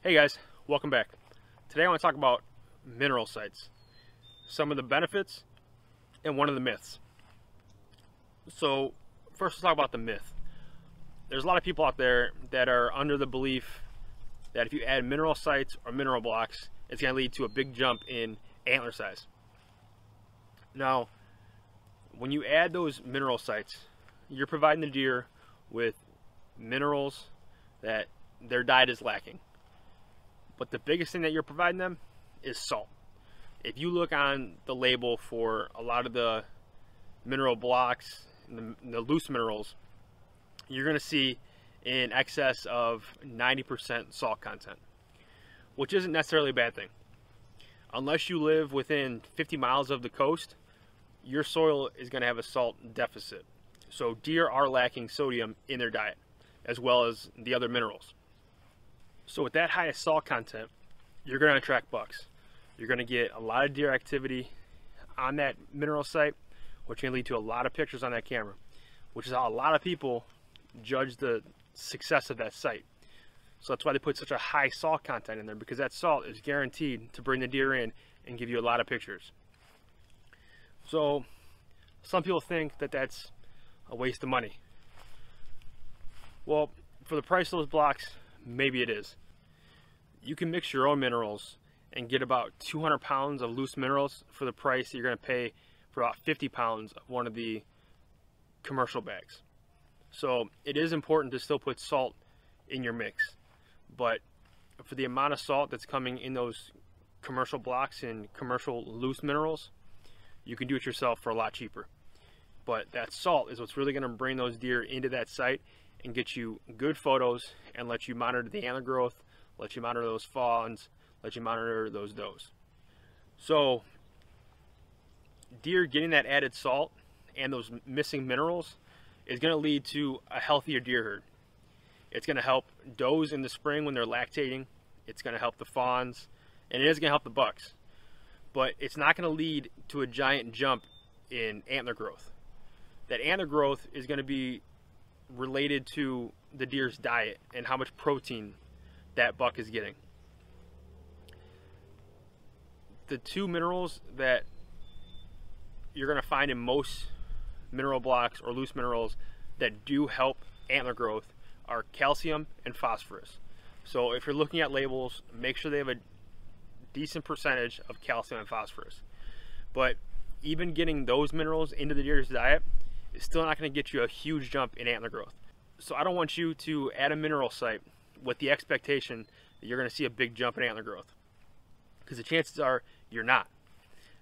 Hey guys, welcome back. Today I want to talk about mineral sites, some of the benefits, and one of the myths. So first let's talk about the myth. There's a lot of people out there that are under the belief that if you add mineral sites or mineral blocks, it's going to lead to a big jump in antler size. Now, when you add those mineral sites, you're providing the deer with minerals that their diet is lacking. But the biggest thing that you're providing them is salt. If you look on the label for a lot of the mineral blocks, the loose minerals, you're going to see in excess of 90% salt content, which isn't necessarily a bad thing. Unless you live within 50 miles of the coast, your soil is going to have a salt deficit. So deer are lacking sodium in their diet, as well as the other minerals. So with that highest salt content, you're going to attract bucks. You're going to get a lot of deer activity on that mineral site, which can lead to a lot of pictures on that camera, which is how a lot of people judge the success of that site. So that's why they put such a high salt content in there, because that salt is guaranteed to bring the deer in and give you a lot of pictures. So some people think that that's a waste of money. Well, for the price of those blocks, maybe it is. You can mix your own minerals and get about 200 pounds of loose minerals for the price that you're going to pay for about 50 pounds of one of the commercial bags. So it is important to still put salt in your mix, but for the amount of salt that's coming in those commercial blocks and commercial loose minerals, you can do it yourself for a lot cheaper. But that salt is what's really going to bring those deer into that site and get you good photos and let you monitor the antler growth, let you monitor those fawns, let you monitor those does. So deer getting that added salt and those missing minerals is going to lead to a healthier deer herd. It's going to help does in the spring when they're lactating. It's going to help the fawns, and it is going to help the bucks. But it's not going to lead to a giant jump in antler growth. That antler growth is going to be related to the deer's diet and how much protein that buck is getting. The two minerals that you're going to find in most mineral blocks or loose minerals that do help antler growth are calcium and phosphorus. So if you're looking at labels, make sure they have a decent percentage of calcium and phosphorus. But even getting those minerals into the deer's diet is still not going to get you a huge jump in antler growth. So I don't want you to add a mineral site with the expectation that you're going to see a big jump in antler growth, because the chances are you're not.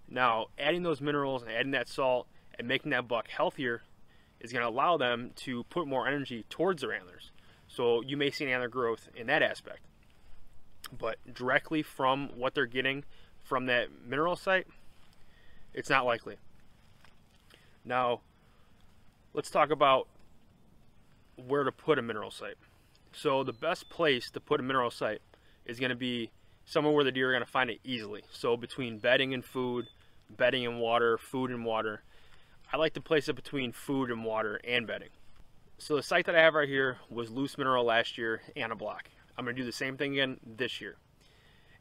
Now, adding those minerals and adding that salt and making that buck healthier is going to allow them to put more energy towards their antlers. So you may see an antler growth in that aspect. But directly from what they're getting from that mineral site, it's not likely. Now, let's talk about where to put a mineral site. So the best place to put a mineral site is going to be somewhere where the deer are going to find it easily. So between bedding and food, bedding and water, food and water. I like to place it between food and water and bedding. So the site that I have right here was loose mineral last year and a block. I'm going to do the same thing again this year.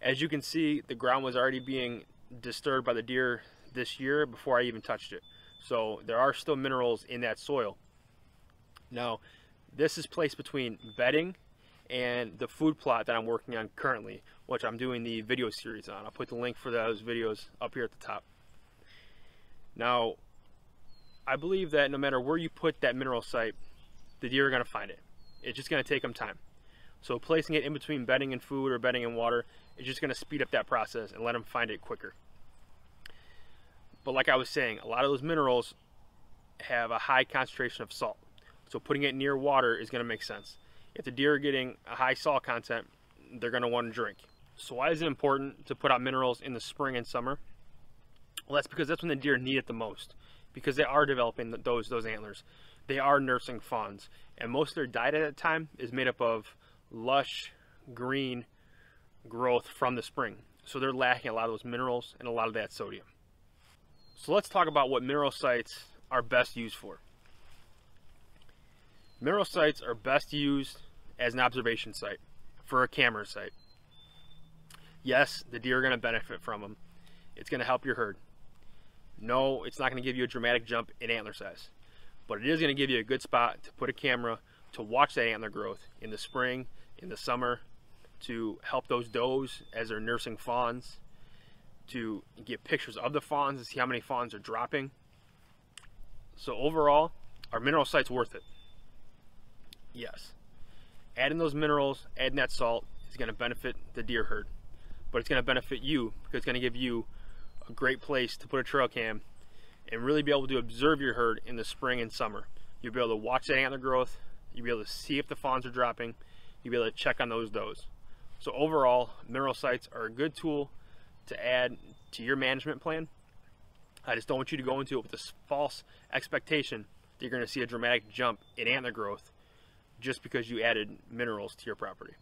As you can see, the ground was already being disturbed by the deer this year before I even touched it. So there are still minerals in that soil. Now, this is placed between bedding and the food plot that I'm working on currently, which I'm doing the video series on. I'll put the link for those videos up here at the top. Now, I believe that no matter where you put that mineral site, the deer are going to find it. It's just going to take them time. So placing it in between bedding and food or bedding and water is just going to speed up that process and let them find it quicker. But like I was saying, a lot of those minerals have a high concentration of salt. So putting it near water is going to make sense. If the deer are getting a high salt content, they're going to want to drink. So why is it important to put out minerals in the spring and summer? Well, that's because that's when the deer need it the most, because they are developing those antlers. They are nursing fawns, and most of their diet at that time is made up of lush green growth from the spring. So they're lacking a lot of those minerals and a lot of that sodium. So let's talk about what mineral sites are best used for. Mineral sites are best used as an observation site for a camera site. Yes, the deer are going to benefit from them. It's going to help your herd. No, it's not going to give you a dramatic jump in antler size, but it is going to give you a good spot to put a camera to watch that antler growth in the spring, in the summer, to help those does as they're nursing fawns, to get pictures of the fawns and see how many fawns are dropping. So overall, our mineral site's worth it. Yes, adding those minerals, adding that salt is going to benefit the deer herd, but it's going to benefit you because it's going to give you a great place to put a trail cam and really be able to observe your herd in the spring and summer. You'll be able to watch that antler growth, you'll be able to see if the fawns are dropping, you'll be able to check on those does. So overall, mineral sites are a good tool to add to your management plan. I just don't want you to go into it with this false expectation that you're going to see a dramatic jump in antler growth just because you added minerals to your property.